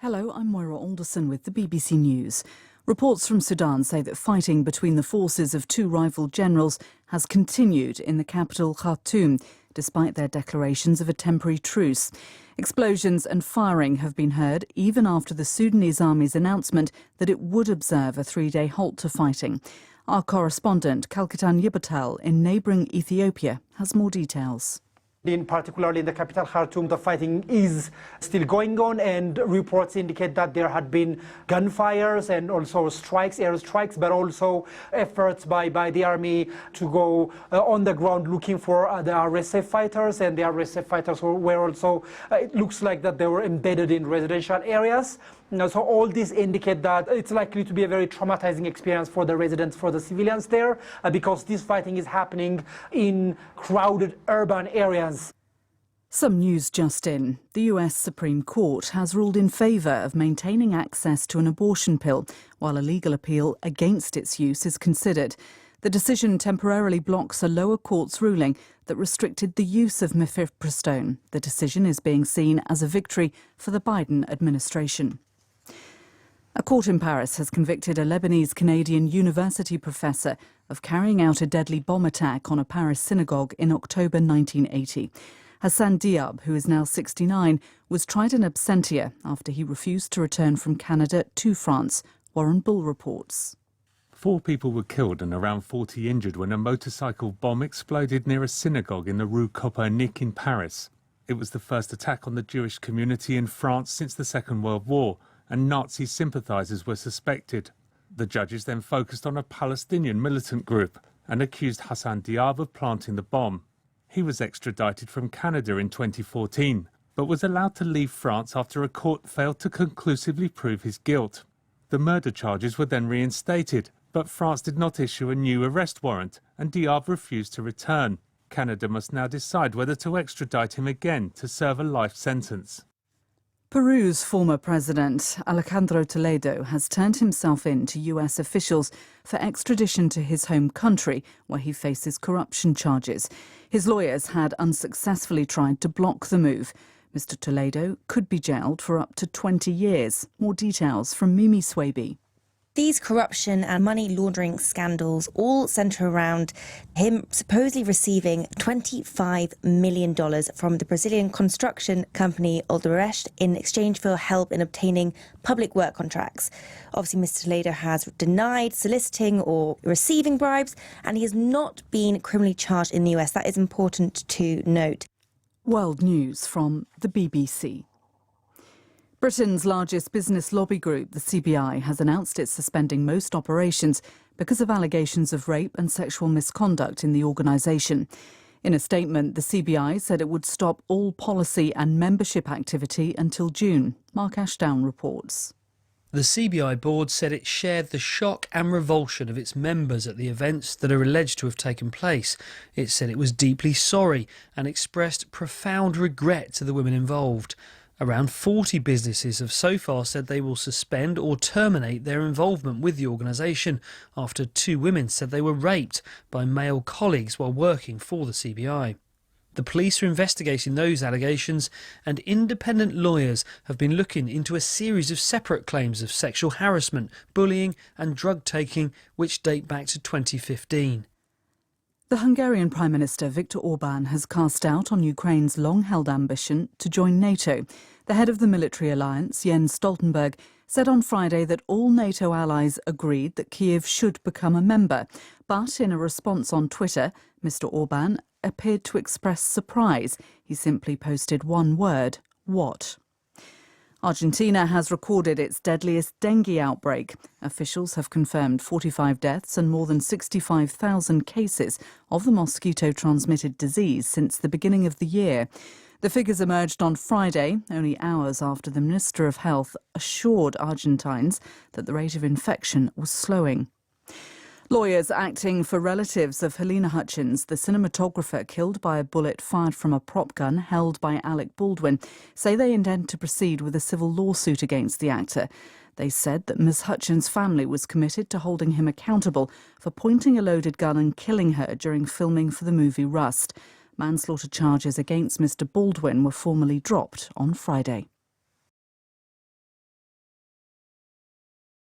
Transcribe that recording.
Hello, I'm Moira Alderson with the BBC News. Reports from Sudan say that fighting between the forces of two rival generals has continued in the capital Khartoum, despite their declarations of a temporary truce. Explosions and firing have been heard even after the Sudanese army's announcement that it would observe a three-day halt to fighting. Our correspondent, Kalkitan Yibatal, in neighbouring Ethiopia, has more details. Particularly in the capital Khartoum, the fighting is still going on, and reports indicate that there had been gunfires and also strikes, airstrikes, but also efforts by the army to go on the ground looking for the RSF fighters, and the RSF fighters were also, it looks like that they were embedded in residential areas. So all this indicate that it's likely to be a very traumatizing experience for the residents, for the civilians there, because this fighting is happening in crowded urban areas. Some news just in. The US Supreme Court has ruled in favour of maintaining access to an abortion pill, while a legal appeal against its use is considered. The decision temporarily blocks a lower court's ruling that restricted the use of mifepristone. The decision is being seen as a victory for the Biden administration. A court in Paris has convicted a Lebanese-Canadian university professor of carrying out a deadly bomb attack on a Paris synagogue in October 1980. Hassan Diab, who is now 69, was tried in absentia after he refused to return from Canada to France. Warren Bull reports. 4 people were killed and around 40 injured when a motorcycle bomb exploded near a synagogue in the Rue Copernic in Paris. It was the first attack on the Jewish community in France since the Second World War, and Nazi sympathisers were suspected. The judges then focused on a Palestinian militant group and accused Hassan Diab of planting the bomb. He was extradited from Canada in 2014, but was allowed to leave France after a court failed to conclusively prove his guilt. The murder charges were then reinstated, but France did not issue a new arrest warrant, and Diab refused to return. Canada must now decide whether to extradite him again to serve a life sentence. Peru's former president, Alejandro Toledo, has turned himself in to US officials for extradition to his home country, where he faces corruption charges. His lawyers had unsuccessfully tried to block the move. Mr. Toledo could be jailed for up to 20 years. More details from Mimi Swaby. These corruption and money laundering scandals all centre around him supposedly receiving $25 million from the Brazilian construction company Odebrecht in exchange for help in obtaining public work contracts. Obviously, Mr. Toledo has denied soliciting or receiving bribes, and he has not been criminally charged in the US. That is important to note. World News from the BBC. Britain's largest business lobby group, the CBI, has announced it's suspending most operations because of allegations of rape and sexual misconduct in the organisation. In a statement, the CBI said it would stop all policy and membership activity until June. Mark Ashdown reports. The CBI board said it shared the shock and revulsion of its members at the events that are alleged to have taken place. It said it was deeply sorry and expressed profound regret to the women involved. Around 40 businesses have so far said they will suspend or terminate their involvement with the organisation after 2 women said they were raped by male colleagues while working for the CBI. The police are investigating those allegations, and independent lawyers have been looking into a series of separate claims of sexual harassment, bullying and drug taking which date back to 2015. The Hungarian Prime Minister Viktor Orban has cast doubt on Ukraine's long-held ambition to join NATO. The head of the military alliance, Jens Stoltenberg, said on Friday that all NATO allies agreed that Kyiv should become a member. But in a response on Twitter, Mr. Orban appeared to express surprise. He simply posted one word: what? Argentina has recorded its deadliest dengue outbreak. Officials have confirmed 45 deaths and more than 65,000 cases of the mosquito-transmitted disease since the beginning of the year. The figures emerged on Friday, only hours after the Minister of Health assured Argentines that the rate of infection was slowing. Lawyers acting for relatives of Halyna Hutchins, the cinematographer killed by a bullet fired from a prop gun held by Alec Baldwin, say they intend to proceed with a civil lawsuit against the actor. They said that Ms. Hutchins' family was committed to holding him accountable for pointing a loaded gun and killing her during filming for the movie Rust. Manslaughter charges against Mr. Baldwin were formally dropped on Friday.